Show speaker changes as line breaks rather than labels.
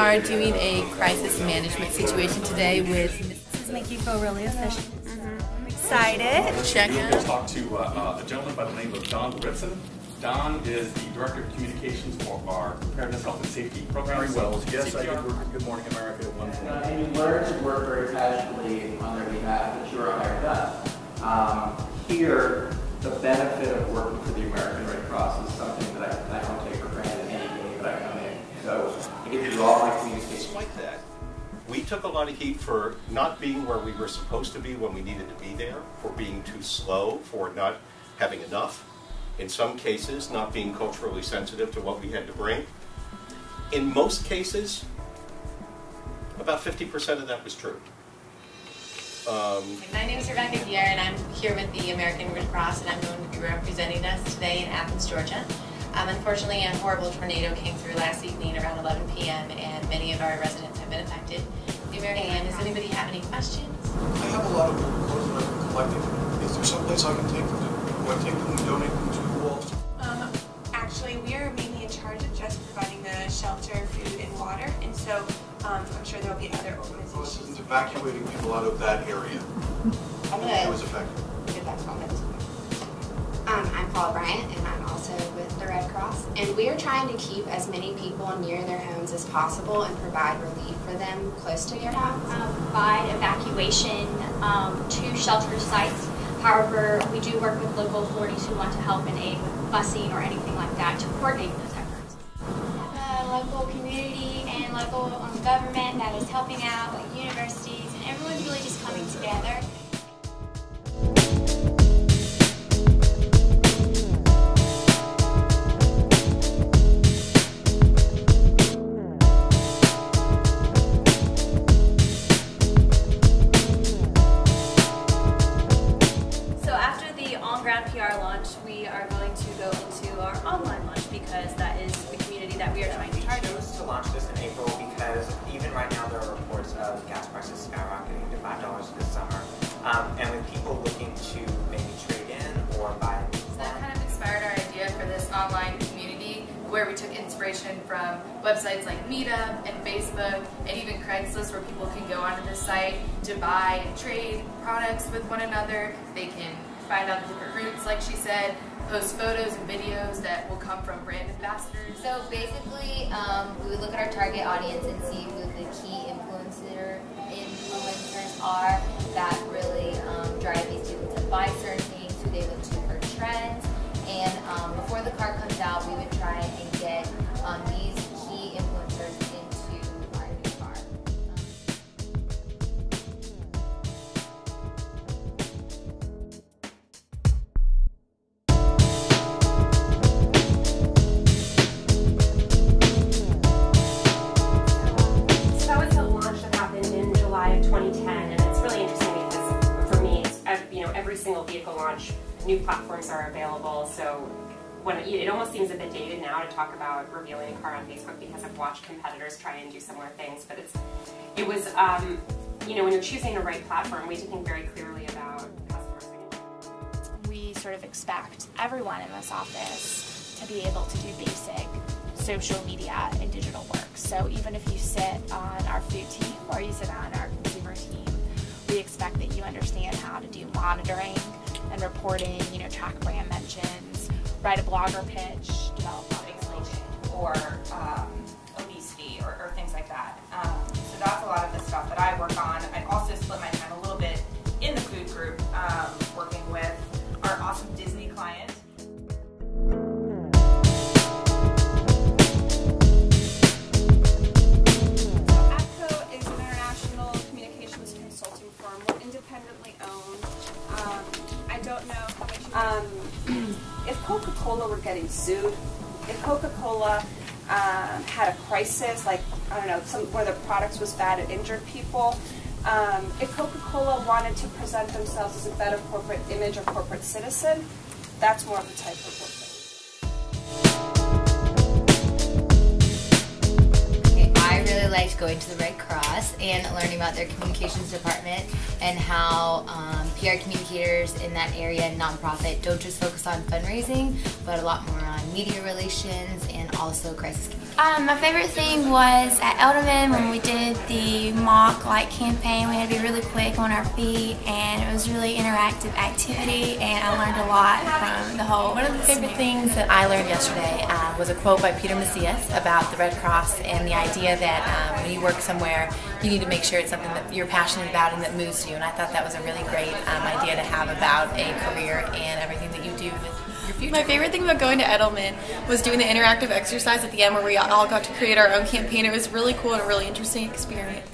are doing a crisis management situation today with.
This is make you feel really efficient. I'm excited.
Check
We're
out.
going to talk to a gentleman by the name of Don Ritson. Don is the Director of Communications for our Preparedness, Health, and Safety Program.
Very well. Yes,
CPR.
I did work at Good Morning America at one point.
And you learn to work very passionately on their behalf, but you're a hired gun. Here, the benefit of working for the American Red Cross is something that I don't take for granted any day that I come in. So I give you all my communications.
Despite that, we took a lot of heat for not being where we were supposed to be when we needed to be there, for being too slow, for not having enough. In some cases, not being culturally sensitive to what we had to bring. In most cases, about 50% of that was true.
My name is Rebecca Gier, and I'm here with the American Red Cross, and I'm going to be representing us today in Athens, Georgia. Unfortunately, a horrible tornado came through last evening around 11 p.m., and many of our residents have been affected. And does anybody have any questions?
I have a lot of clothes that I've been collecting. Is there some place I can take them to? Do I take them and donate them to the walls?
Actually, we are mainly in charge of just providing the shelter, food, and water, and so I'm sure there will be other organizations.
Isn't evacuating people out of that area?
I'm
It was effective.
give that comment. I'm Paula Bryant, and I'm also with the Red Cross. And we are trying to keep as many people near their homes as possible and provide relief for them close to their homes.
Provide evacuation to shelter sites. However, we do work with local authorities who want to help and aid with busing or anything like that to coordinate those efforts.
We have a local community and local government that is helping out, like universities, and everyone's really just coming together.
PR launch, we are going to go into our online launch because that is the community that we are trying to target.
We chose to launch this in April because even right now there are reports of gas prices skyrocketing to $5 this summer, and with people looking to maybe trade in or buy.
So that kind of inspired our idea for this online community where we took inspiration from websites like Meetup and Facebook and even Craigslist, where people can go onto this site to buy and trade products with one another. They can find out the different routes, like she said, post photos and videos that will come from brand ambassadors.
So basically, we would look at our target audience and see who the key influencers are that really drive these people to buy certain things, who they look to for trends. And before the car comes out, we would try and get these key influencers into our new car.
Of 2010, and it's really interesting because for me, every single vehicle launch, new platforms are available. So when it almost seems a bit dated now to talk about revealing a car on Facebook because I've watched competitors try and do similar things. But it was when you're choosing the right platform, we have to think very clearly about customers.
We sort of expect everyone in this office to be able to do basic social media and digital work. So even if you sit on our food team or you sit on our consumer team, we expect that you understand how to do monitoring and reporting, track brand mentions, write a blogger pitch, develop product information,
or obesity or things like that. So that's a lot of the stuff that I work on. I also split my time a little bit in the food group, working with our awesome Disney client.
If Coca-Cola were getting sued, if Coca-Cola had a crisis, like, I don't know, where their products was bad and injured people, if Coca-Cola wanted to present themselves as a better corporate image or corporate citizen, that's more of the type of work.
I really liked going to the Red Cross and learning about their communications department and how PR communicators in that area and nonprofit don't just focus on fundraising, but a lot more on media relations and also crisis communication.
My favorite thing was at Edelman when we did the mock campaign. We had to be really quick on our feet, and it was really interactive activity, and I learned a lot from the whole.
One of the favorite things that I learned yesterday was a quote by Peter Macias about the Red Cross and the idea that when you work somewhere, you need to make sure it's something that you're passionate about and that moves you. And I thought that was a really great idea to have about a career and everything that you do with your future.
My favorite thing about going to Edelman was doing the interactive exercise at the end where we all got to create our own campaign. It was really cool and a really interesting experience.